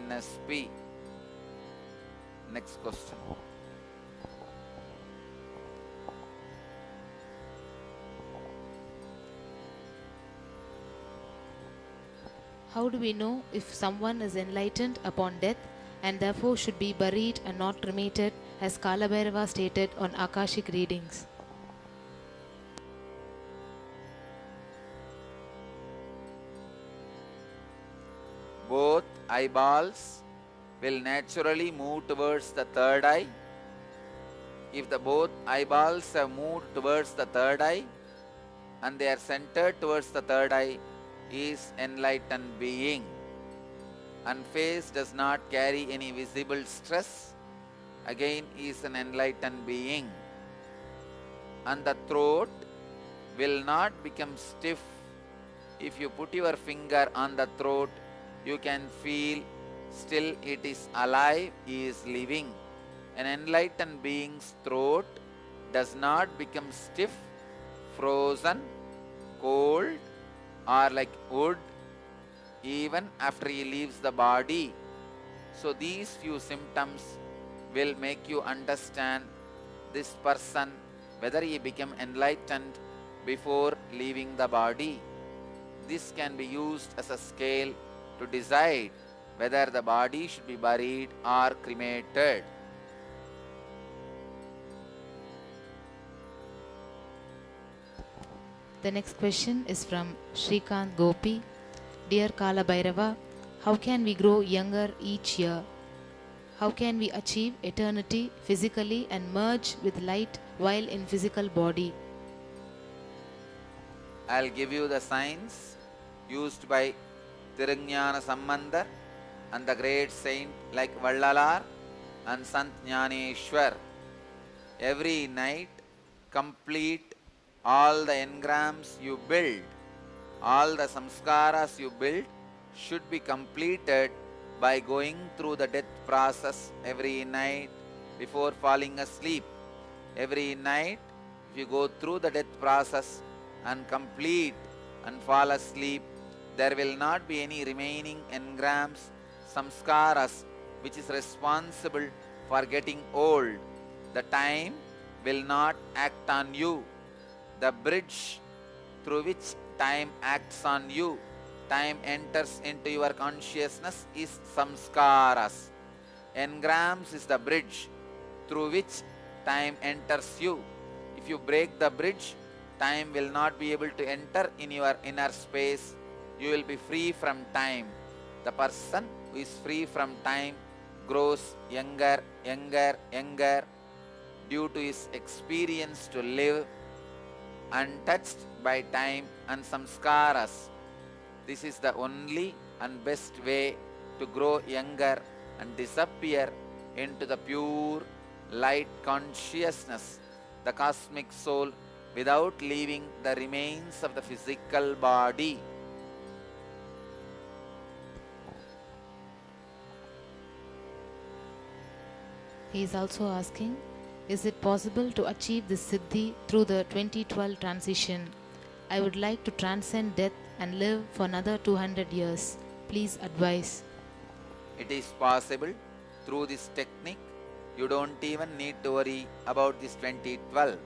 NSP. Next question. How do we know if someone is enlightened upon death and therefore should be buried and not cremated, as Kalabhairava stated on Akashic readings? Both eyeballs will naturally move towards the third eye. If the both eyeballs have moved towards the third eye and they are centered towards the third eye, is enlightened being, and face does not carry any visible stress, again is an enlightened being. And the throat will not become stiff. If you put your finger on the throat, you can feel still it is alive, he is living. An enlightened being's throat does not become stiff, frozen, cold, or like wood even after he leaves the body. So these few symptoms will make you understand this person whether he became enlightened before leaving the body. This can be used as a scale to decide whether the body should be buried or cremated. The next question is from Shrikant Gopi. Dear Kalabhairava, how can we grow younger each year? How can we achieve eternity physically and merge with light while in physical body? I'll give you the signs used by Tirungnana Sambandar and the great saint like Vallalar and Sant Jnaneshwar. Every night complete all the engrams you build, all the samskaras you build should be completed by going through the death process every night before falling asleep. Every night, if you go through the death process and complete and fall asleep, there will not be any remaining engrams, samskaras, which is responsible for getting old. The time will not act on you. The bridge through which time acts on you, time enters into your consciousness, is samskaras. Engrams is the bridge through which time enters you. If you break the bridge, time will not be able to enter in your inner space. You will be free from time. The person who is free from time grows younger, younger, younger due to his experience to live untouched by time and samskaras. This is the only and best way to grow younger and disappear into the pure light consciousness, the cosmic soul, without leaving the remains of the physical body. He is also asking, is it possible to achieve this siddhi through the 2012 transition? I would like to transcend death and live for another 200 years. Please advise. It is possible through this technique. You don't even need to worry about this 2012.